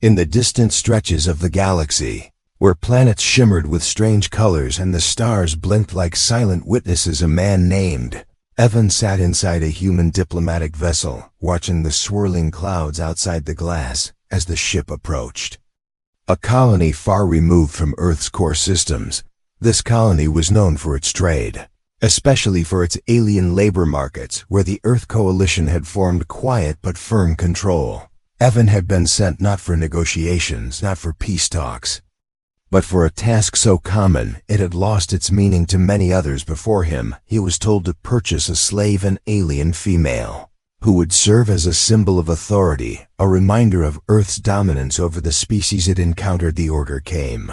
In the distant stretches of the galaxy, where planets shimmered with strange colors and the stars blinked like silent witnesses, a man named Evan sat inside a human diplomatic vessel, watching the swirling clouds outside the glass as the ship approached. A colony far removed from Earth's core systems, this colony was known for its trade, especially for its alien labor markets, where the Earth Coalition had formed quiet but firm control. Evan had been sent not for negotiations, not for peace talks, but for a task so common it had lost its meaning to many others before him. He was told to purchase a slave, an alien female, who would serve as a symbol of authority, a reminder of Earth's dominance over the species it encountered. The order came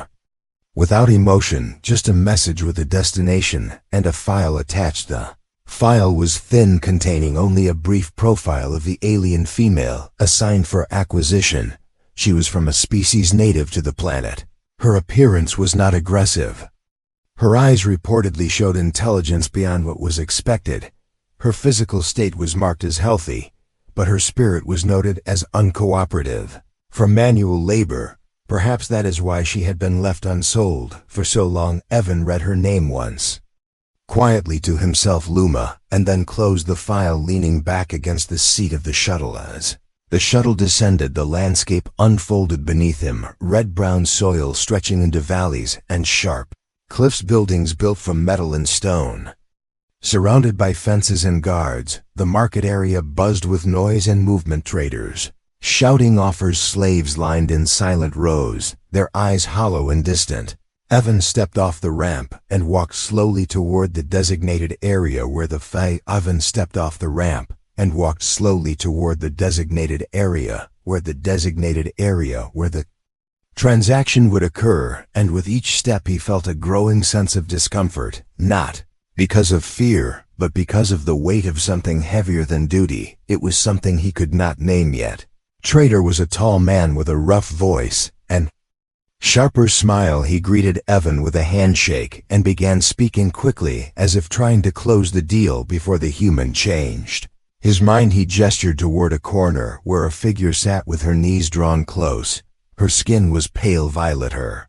without emotion, just a message with a destination and a file attached. The file was thin, containing only a brief profile of the alien female assigned for acquisition. She was from a species native to the planet. Her appearance was not aggressive. Her eyes reportedly showed intelligence beyond what was expected. Her physical state was marked as healthy, but her spirit was noted as uncooperative. From manual labor, perhaps that is why she had been left unsold for so long. Evan read her name once, quietly to himself, Luma, and then closed the file, leaning back against the seat of the shuttle. As the shuttle descended, the landscape unfolded beneath him, red-brown soil stretching into valleys and sharp cliffs, buildings built from metal and stone. Surrounded by fences and guards, the market area buzzed with noise and movement. Traders shouting offers, slaves lined in silent rows, their eyes hollow and distant. Evan stepped off the ramp and walked slowly toward the designated area where the transaction would occur, and with each step he felt a growing sense of discomfort, not because of fear, but because of the weight of something heavier than duty. It was something he could not name yet. Trader was a tall man with a rough voice and sharper smile. He greeted Evan with a handshake and began speaking quickly, as if trying to close the deal before the human changed his mind. He gestured toward a corner where a figure sat with her knees drawn close. Her skin was pale violet, her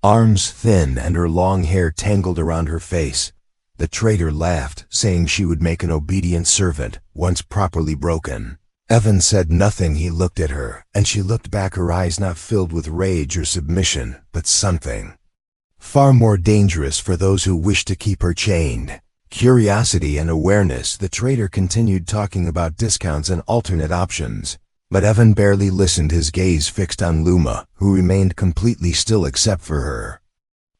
arms thin, and her long hair tangled around her face. The trader laughed, saying she would make an obedient servant once properly broken. Evan said nothing. He looked at her, and she looked back, her eyes not filled with rage or submission, but something far more dangerous for those who wish to keep her chained. Curiosity and awareness. The trader continued talking about discounts and alternate options, but Evan barely listened, his gaze fixed on Luma, who remained completely still except for her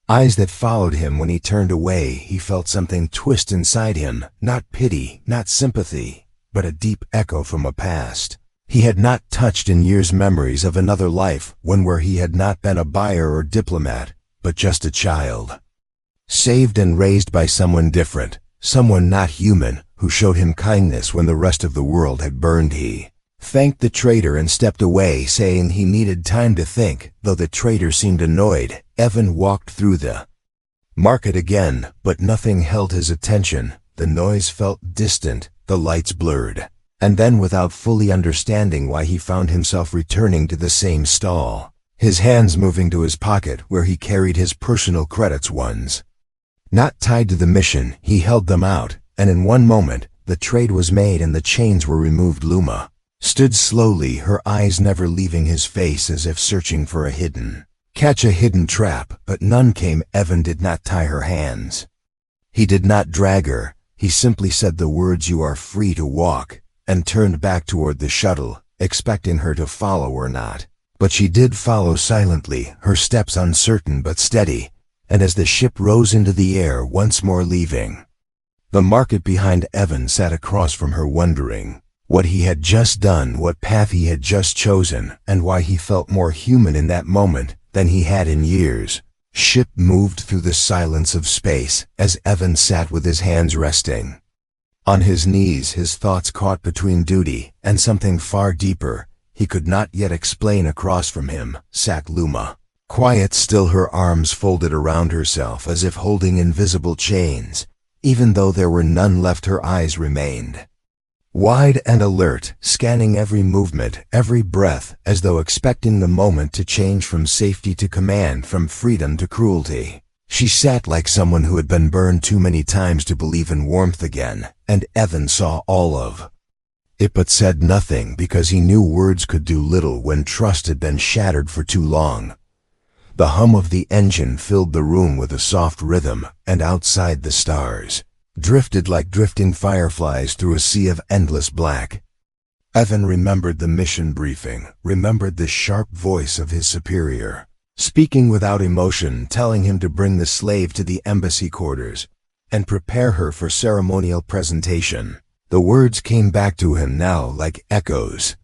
eyes that followed him. When he turned away, he felt something twist inside him, not pity, not sympathy, but a deep echo from a past he had not touched in years, memories of another life, one where he had not been a buyer or diplomat, but just a child, saved and raised by someone different, someone not human, who showed him kindness when the rest of the world had burned. He thanked the trader and stepped away, saying he needed time to think. Though the trader seemed annoyed, Evan walked through the market again, but nothing held his attention. The noise felt distant, the lights blurred, and then, without fully understanding why, he found himself returning to the same stall, his hands moving to his pocket where he carried his personal credits, ones not tied to the mission. He held them out, and in one moment, the trade was made and the chains were removed. Luma stood slowly, her eyes never leaving his face, as if searching for a hidden trap, but none came. Evan did not tie her hands. He did not drag her. He simply said the words, "You are free to walk," and turned back toward the shuttle, expecting her to follow or not. But she did follow silently, her steps uncertain but steady, and as the ship rose into the air, once more leaving the market behind, Evan sat across from her, wondering what he had just done, what path he had just chosen, and why he felt more human in that moment than he had in years. Ship moved through the silence of space as Evan sat with his hands resting on his knees, his thoughts caught between duty and something far deeper he could not yet explain. Across from him sat Luma, quiet still, her arms folded around herself as if holding invisible chains. Even though there were none left, her eyes remained wide and alert, scanning every movement, every breath, as though expecting the moment to change from safety to command, from freedom to cruelty. She sat like someone who had been burned too many times to believe in warmth again, and Evan saw all of it but said nothing because he knew words could do little when trust had been shattered for too long. The hum of the engine filled the room with a soft rhythm, and outside the stars drifted like drifting fireflies through a sea of endless black. Evan remembered the mission briefing, remembered the sharp voice of his superior, speaking without emotion, telling him to bring the slave to the embassy quarters and prepare her for ceremonial presentation. The words came back to him now like echoes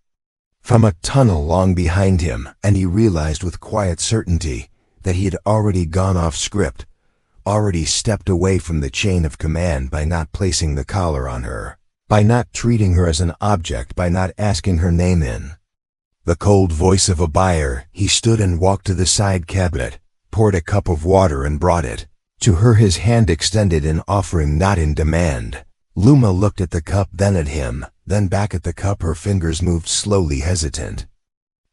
from a tunnel long behind him, and he realized with quiet certainty that he had already gone off script, already stepped away from the chain of command by not placing the collar on her, by not treating her as an object, by not asking her name in the cold voice of a buyer. He stood and walked to the side cabinet, poured a cup of water and brought it to her, his hand extended in offering, not in demand. Luma looked at the cup, then at him, then back at the cup. Her fingers moved slowly, hesitant.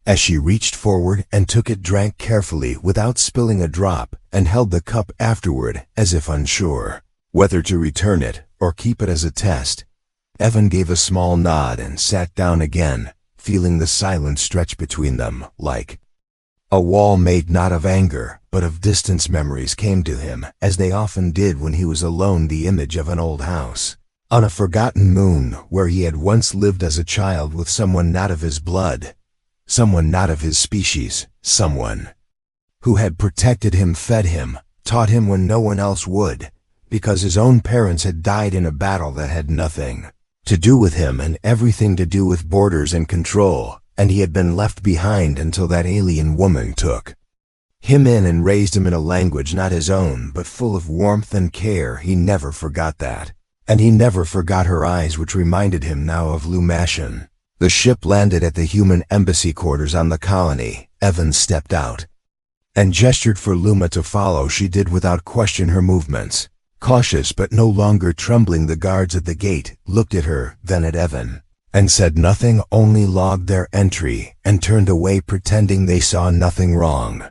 As she reached forward and took it, drank carefully without spilling a drop, and held the cup afterward as if unsure whether to return it or keep it as a test. Evan gave a small nod and sat down again, feeling the silence stretch between them like a wall made not of anger but of distance. Memories came to him, as they often did when he was alone, the image of an old house on a forgotten moon where he had once lived as a child with someone not of his blood, someone not of his species, someone who had protected him, fed him, taught him when no one else would, because his own parents had died in a battle that had nothing to do with him and everything to do with borders and control, and he had been left behind until that alien woman took him in and raised him in a language not his own but full of warmth and care. He never forgot that. And he never forgot her eyes, which reminded him now of Lunarian. The ship landed at the human embassy quarters on the colony. Evan stepped out and gestured for Luma to follow. She did without question, her movements cautious but no longer trembling. The guards at the gate looked at her, then at Evan, and said nothing, only logged their entry and turned away, pretending they saw nothing wrong,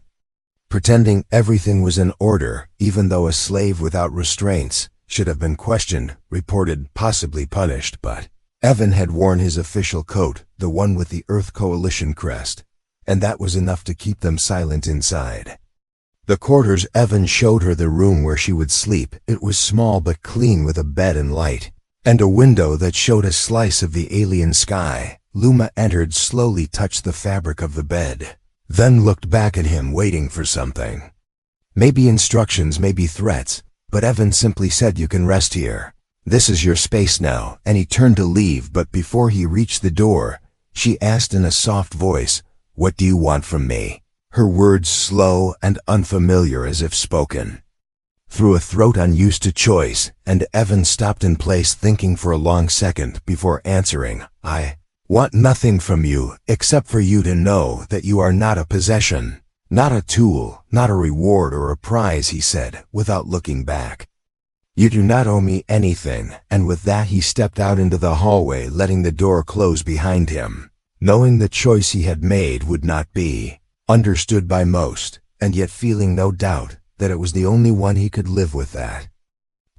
pretending everything was in order, even though a slave without restraints should have been questioned, reported, possibly punished. But Evan had worn his official coat, the one with the Earth Coalition crest, and that was enough to keep them silent inside the quarters. Evan showed her the room where she would sleep. It was small but clean, with a bed and light, and a window that showed a slice of the alien sky. Luma entered, slowly touched the fabric of the bed, then looked back at him, waiting for something. Maybe instructions, maybe threats. But Evan simply said, "You can rest here. This is your space now," and he turned to leave. But before he reached the door, she asked in a soft voice, "What do you want from me?" Her words slow and unfamiliar, as if spoken through a throat unused to choice, and Evan stopped in place, thinking for a long second before answering. "I want nothing from you except for you to know that you are not a possession. Not a tool, not a reward or a prize," he said, without looking back. "You do not owe me anything," and with that he stepped out into the hallway, letting the door close behind him, knowing the choice he had made would not be understood by most, and yet feeling no doubt that it was the only one he could live with that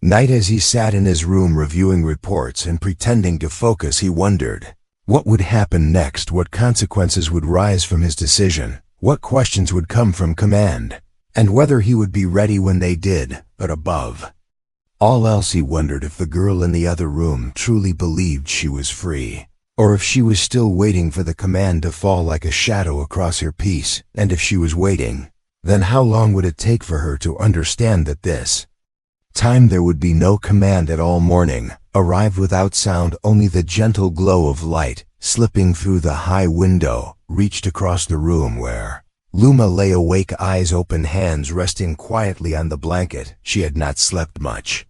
night. As he sat in his room reviewing reports and pretending to focus, he wondered what would happen next, what consequences would rise from his decision, what questions would come from command, and whether he would be ready when they did. But above all else, he wondered if the girl in the other room truly believed she was free, or if she was still waiting for the command to fall like a shadow across her peace. And if she was waiting, then how long would it take for her to understand that this time there would be no command at all? Morning arrived without sound. Only the gentle glow of light, slipping through the high window, reached across the room where Luma lay awake, eyes open, hands resting quietly on the blanket. She had not slept much.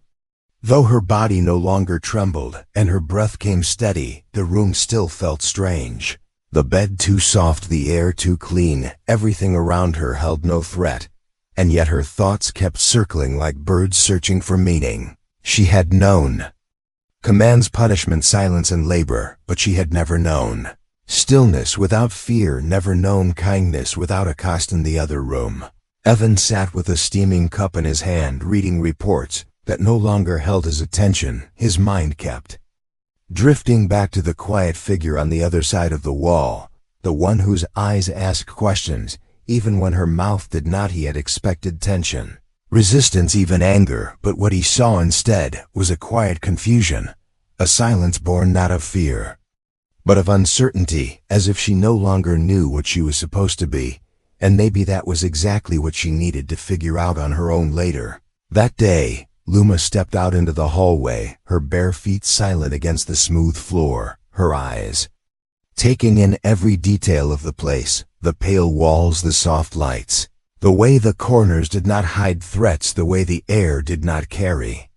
Though her body no longer trembled and her breath came steady, the room still felt strange. The bed too soft, the air too clean, everything around her held no threat, and yet her thoughts kept circling like birds searching for meaning. She had known Commands, punishment, silence, and labor, but she had never known stillness without fear, never known kindness without accost. In the other room, Evan sat with a steaming cup in his hand, reading reports that no longer held his attention. His mind kept drifting back to the quiet figure on the other side of the wall, the one whose eyes asked questions, even when her mouth did not. He had expected tension, resistance, even anger, but what he saw instead was a quiet confusion, a silence born not of fear, but of uncertainty, as if she no longer knew what she was supposed to be, and maybe that was exactly what she needed to figure out on her own later. That day, Luma stepped out into the hallway, her bare feet silent against the smooth floor, her eyes taking in every detail of the place, the pale walls, the soft lights, the way the corners did not hide threats, the way the air did not carry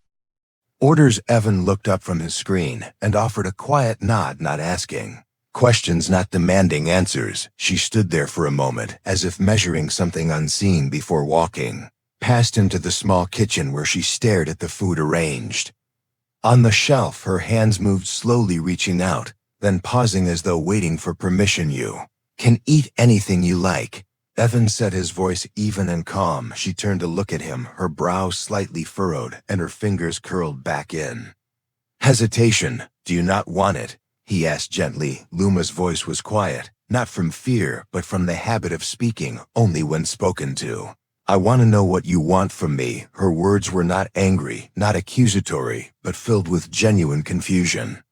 orders. Evan looked up from his screen and offered a quiet nod, not asking questions, not demanding answers. She stood there for a moment, as if measuring something unseen, before walking past into the small kitchen where she stared at the food arranged on the shelf. Her hands moved slowly, reaching out, then pausing as though waiting for permission. "You can eat anything you like," Evan said, his voice even and calm. She turned to look at him, her brow slightly furrowed and her fingers curled back in hesitation. "Do you not want it?" he asked gently. Luma's voice was quiet, not from fear, but from the habit of speaking only when spoken to. "I want to know what you want from me." Her words were not angry, not accusatory, but filled with genuine confusion.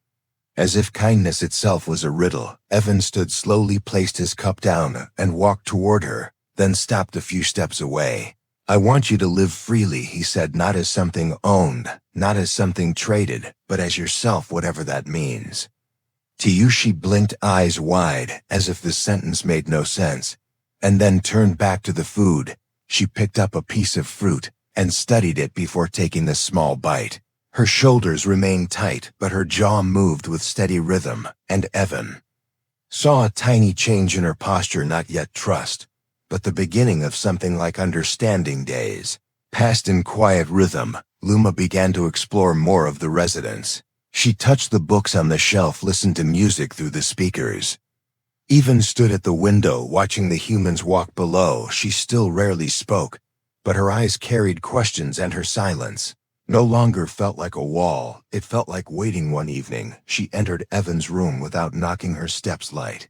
As if kindness itself was a riddle, Evan stood slowly, placed his cup down, and walked toward her, then stopped a few steps away. "I want you to live freely," he said, "not as something owned, not as something traded, but as yourself, whatever that means to you." She blinked, eyes wide, as if the sentence made no sense, and then turned back to the food. She picked up a piece of fruit and studied it before taking the small bite. Her shoulders remained tight, but her jaw moved with steady rhythm, and Evan saw a tiny change in her posture, not yet trust, but the beginning of something like understanding. Days passed in quiet rhythm. Luma began to explore more of the residence. She touched the books on the shelf, listened to music through the speakers, even stood at the window watching the humans walk below. She still rarely spoke, but her eyes carried questions, and her silence no longer felt like a wall. It felt like waiting. One evening, she entered Evan's room without knocking, her steps light,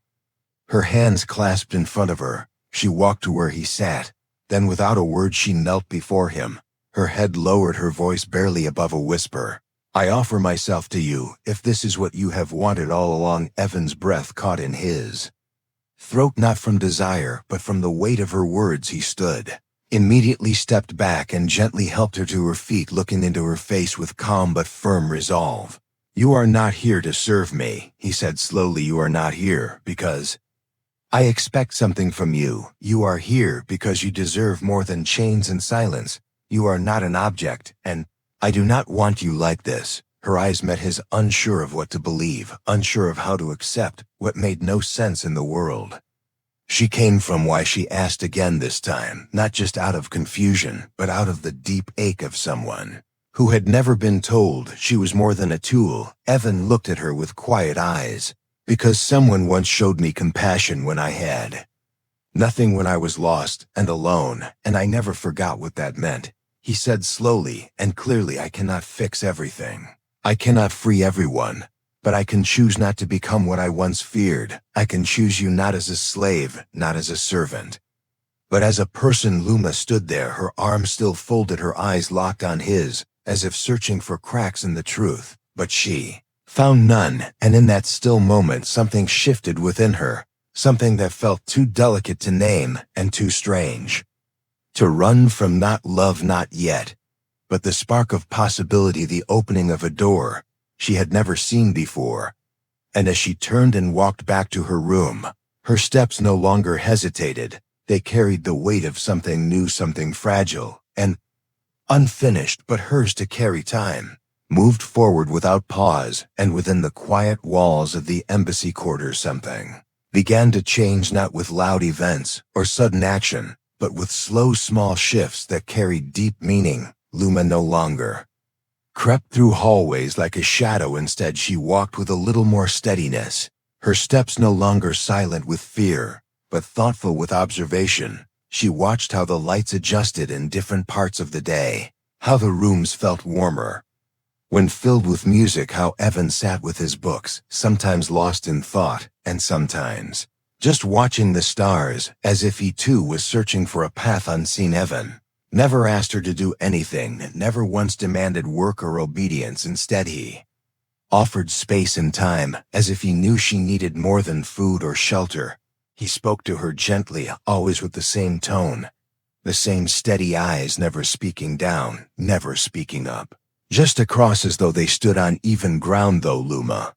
her hands clasped in front of her. She walked to where he sat, then without a word she knelt before him, her head lowered, her voice barely above a whisper. "I offer myself to you, if this is what you have wanted all along." Evan's breath caught in his throat, not from desire, but from the weight of her words. He stood, immediately stepped back, and gently helped her to her feet, looking into her face with calm but firm resolve. "You are not here to serve me," he said slowly. "You are not here because I expect something from you. You are here because you deserve more than chains and silence. You are not an object, and I do not want you like this." Her eyes met his, unsure of what to believe, unsure of how to accept what made no sense in the world she came from. "Why?" she asked again, this time not just out of confusion, but out of the deep ache of someone who had never been told she was more than a tool. Evan looked at her with quiet eyes. "Because someone once showed me compassion when I had nothing, when I was lost and alone, and I never forgot what that meant," he said slowly and clearly. "I cannot fix everything. I cannot free everyone. But I can choose not to become what I once feared. I can choose you, not as a slave, not as a servant, but as a person." Luma stood there, her arms still folded, her eyes locked on his, as if searching for cracks in the truth. But she found none, and in that still moment something shifted within her, something that felt too delicate to name and too strange to run from. Not love, not yet, but the spark of possibility, the opening of a door she had never seen before. And as she turned and walked back to her room, her steps no longer hesitated. They carried the weight of something new, something fragile and unfinished, but hers to carry. Time moved forward without pause, and within the quiet walls of the embassy quarters something began to change, not with loud events or sudden action, but with slow, small shifts that carried deep meaning. Luma no longer crept through hallways like a shadow. Instead, she walked with a little more steadiness, her steps no longer silent with fear, but thoughtful with observation. She watched how the lights adjusted in different parts of the day, how the rooms felt warmer when filled with music, how Evan sat with his books, sometimes lost in thought, and sometimes just watching the stars, as if he too was searching for a path unseen. Evan never asked her to do anything, never once demanded work or obedience. Instead, he offered space and time, as if he knew she needed more than food or shelter. He spoke to her gently, always with the same tone, the same steady eyes, never speaking down, never speaking up, just across, as though they stood on even ground. Though Luma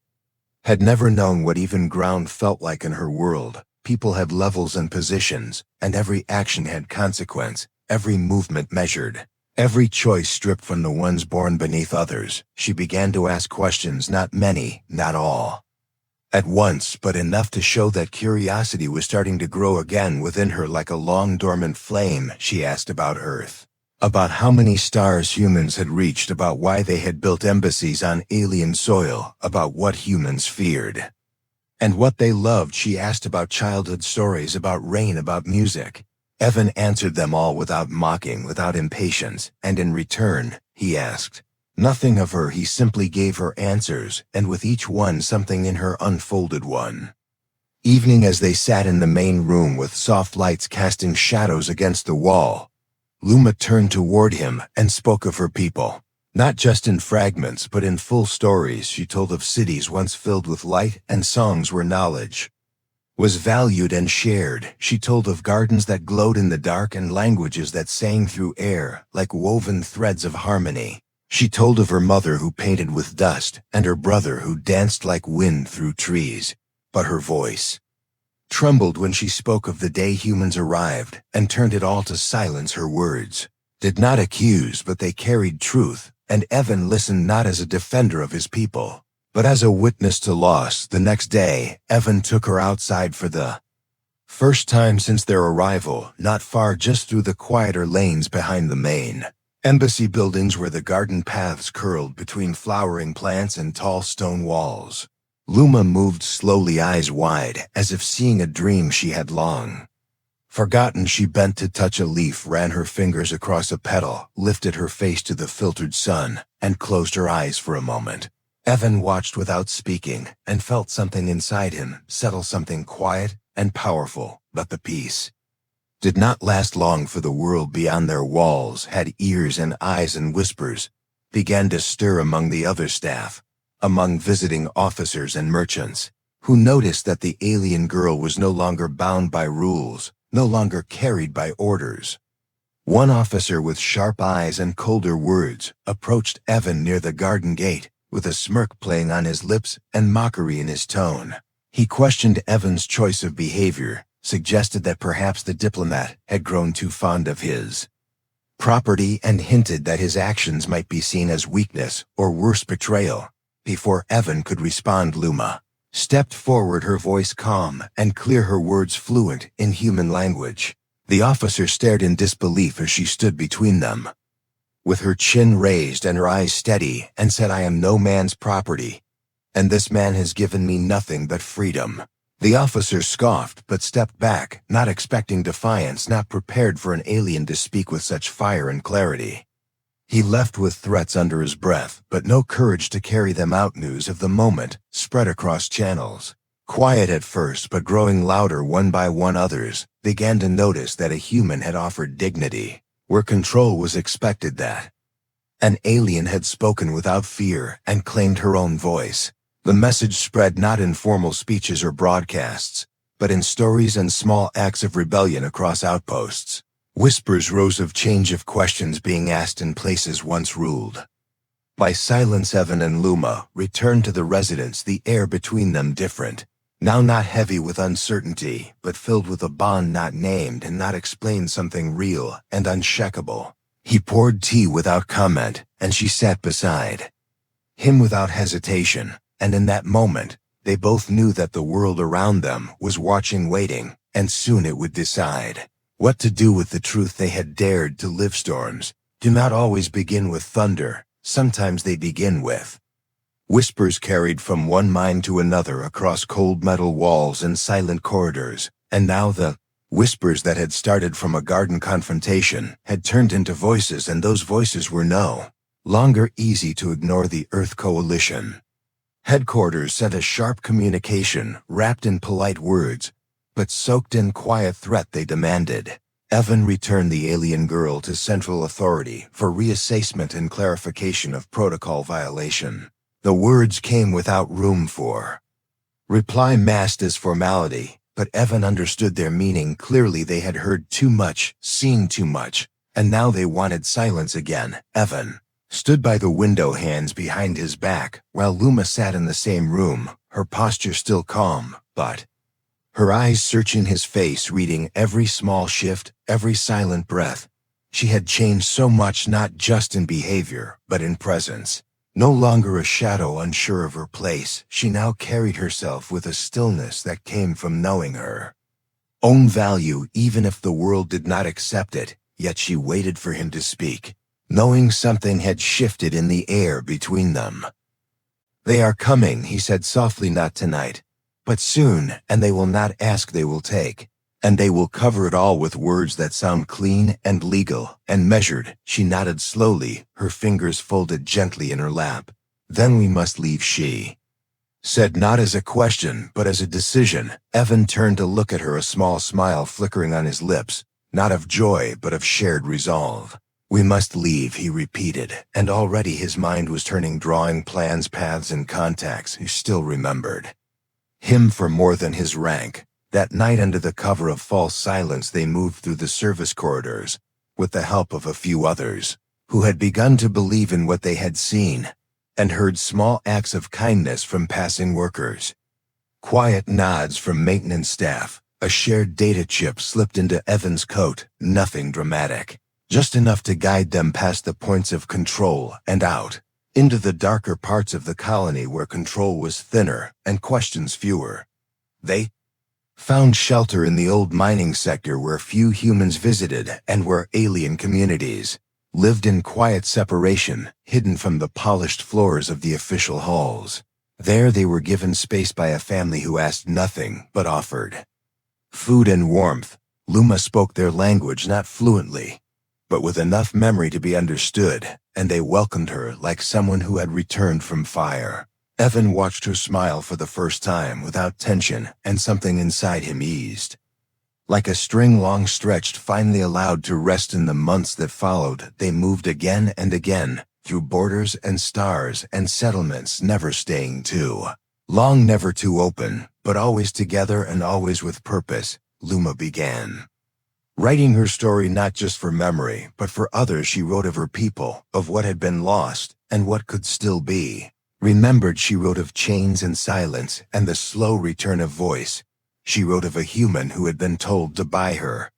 had never known what even ground felt like in her world, people had levels and positions, and every action had consequence, every movement measured, every choice stripped from the ones born beneath others. She began to ask questions, not many, not all at once, but enough to show that curiosity was starting to grow again within her like a long dormant flame. She asked about Earth, about how many stars humans had reached, about why they had built embassies on alien soil, about what humans feared and what they loved. She asked about childhood stories, about rain, about music. Evan answered them all without mocking, without impatience, and in return, he asked nothing of her. He simply gave her answers, and with each one something in her unfolded. One evening, as they sat in the main room with soft lights casting shadows against the wall, Luma turned toward him and spoke of her people, not just in fragments but in full stories. She told of cities once filled with light and songs where knowledge was valued and shared. She told of gardens that glowed in the dark and languages that sang through air like woven threads of harmony. She told of her mother who painted with dust and her brother who danced like wind through trees. But her voice trembled when she spoke of the day humans arrived and turned it all to silence. Her words did not accuse, but they carried truth, and Evan listened not as a defender of his people, but as a witness to loss. The next day, Evan took her outside for the first time since their arrival, not far, just through the quieter lanes behind the main embassy buildings where the garden paths curled between flowering plants and tall stone walls. Luma moved slowly, eyes wide, as if seeing a dream she had long forgotten. She bent to touch a leaf, ran her fingers across a petal, lifted her face to the filtered sun, and closed her eyes for a moment. Evan watched without speaking, and felt something inside him settle, something quiet and powerful. But the peace did not last long, for the world beyond their walls had ears and eyes, and whispers began to stir among the other staff, among visiting officers and merchants, who noticed that the alien girl was no longer bound by rules, no longer carried by orders. One officer with sharp eyes and colder words approached Evan near the garden gate, with a smirk playing on his lips and mockery in his tone. He questioned Evan's choice of behavior, suggested that perhaps the diplomat had grown too fond of his property, and hinted that his actions might be seen as weakness or worse, betrayal. Before Evan could respond, Luma stepped forward, her voice calm and clear, her words fluent in human language. The officer stared in disbelief as she stood between them, with her chin raised and her eyes steady, and said, "I am no man's property, and this man has given me nothing but freedom." The officer scoffed but stepped back, not expecting defiance, not prepared for an alien to speak with such fire and clarity. He left with threats under his breath, but no courage to carry them out. News of the moment spread across channels. Quiet at first, but growing louder one by one. Others began to notice that a human had offered dignity where control was expected, that an alien had spoken without fear and claimed her own voice. The message spread not in formal speeches or broadcasts, but in stories and small acts of rebellion across outposts. Whispers rose of change, of questions being asked in places once ruled by silence. Evan and Luma returned to the residence, the air between them different, now not heavy with uncertainty, but filled with a bond not named and not explained, something real and unshakable. He poured tea without comment, and she sat beside him without hesitation, and in that moment, they both knew that the world around them was watching, waiting, and soon it would decide what to do with the truth they had dared to live. Storms do not always begin with thunder. sometimes they begin with whispers carried from one mind to another across cold metal walls and silent corridors, and now the whispers that had started from a garden confrontation had turned into voices, and those voices were no longer easy to ignore. The Earth Coalition headquarters sent a sharp communication wrapped in polite words, but soaked in quiet threat. They demanded Evan return the alien girl to Central Authority for reassessment and clarification of protocol violation. The words came without room for reply, masked as formality, but Evan understood their meaning clearly. They had heard too much, seen too much, and now they wanted silence again. Evan stood by the window, hands behind his back, while Luma sat in the same room, her posture still calm, but her eyes searching his face, reading every small shift, every silent breath. She had changed so much, not just in behavior, but in presence. No longer a shadow unsure of her place, she now carried herself with a stillness that came from knowing her own value, even if the world did not accept it. Yet she waited for him to speak, knowing something had shifted in the air between them. "They are coming," he said softly, "not tonight, but soon, and they will not ask, they will take. And they will cover it all with words that sound clean and legal and measured." She nodded slowly, her fingers folded gently in her lap. "Then we must leave," she said, not as a question, but as a decision. Evan turned to look at her, a small smile flickering on his lips, not of joy, but of shared resolve. "We must leave," he repeated, and already his mind was turning, drawing plans, paths, and contacts. He still remembered him for more than his rank. That night, under the cover of false silence, they moved through the service corridors, with the help of a few others, who had begun to believe in what they had seen, and heard small acts of kindness from passing workers, quiet nods from maintenance staff. A shared data chip slipped into Evan's coat, nothing dramatic, just enough to guide them past the points of control and out, into the darker parts of the colony where control was thinner and questions fewer. They found shelter in the old mining sector, where few humans visited and where alien communities lived in quiet separation, hidden from the polished floors of the official halls. There they were given space by a family who asked nothing but offered food and warmth. Luma spoke their language, not fluently, but with enough memory to be understood, and they welcomed her like someone who had returned from fire. Evan watched her smile for the first time without tension, and something inside him eased. Like a string long stretched, finally allowed to rest. In the months that followed, they moved again and again, through borders and stars and settlements, never staying too long, never too open, but always together and always with purpose. Luma began writing her story, not just for memory, but for others. She wrote of her people, of what had been lost, and what could still be remembered. She wrote of chains and silence, and the slow return of voice. She wrote of a human who had been told to buy her,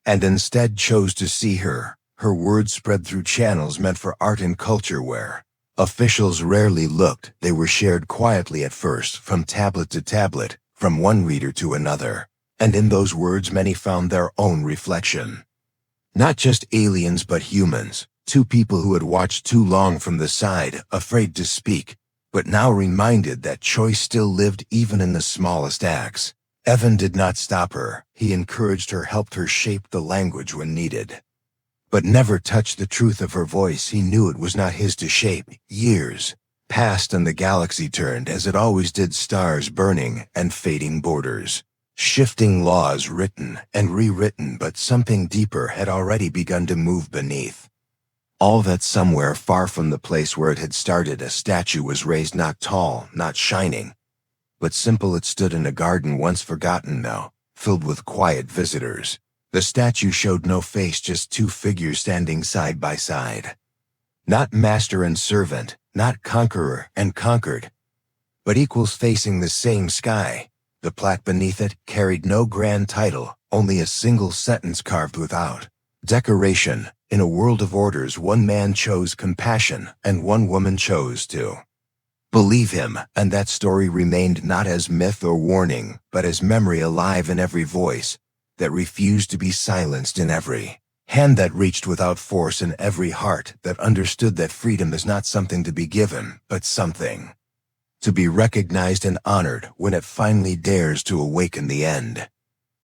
and instead chose to see her. Her words spread through channels meant for art and culture, where officials rarely looked. They were shared quietly at first, from tablet to tablet, from one reader to another. And in those words many found their own reflection. Not just aliens, but humans. Two people who had watched too long from the side, afraid to speak, but now reminded that choice still lived even in the smallest acts. Evan did not stop her. He encouraged her, helped her shape the language when needed, but never touched the truth of her voice. He knew it was not his to shape. Years passed and the galaxy turned, as it always did, stars burning and fading borders, shifting laws written and rewritten, but something deeper had already begun to move beneath all that. Somewhere far from the place where it had started, a statue was raised, not tall, not shining, but simple. It stood in a garden once forgotten, now filled with quiet visitors. The statue showed no face, just two figures standing side by side. Not master and servant, not conqueror and conquered, but equals facing the same sky. The plaque beneath it carried no grand title, only a single sentence carved without decoration. In a world of orders, one man chose compassion and one woman chose to believe him, and that story remained not as myth or warning, but as memory, alive in every voice that refused to be silenced, in every hand that reached without force, in every heart that understood that freedom is not something to be given, but something to be recognized and honored when it finally dares to awaken the end.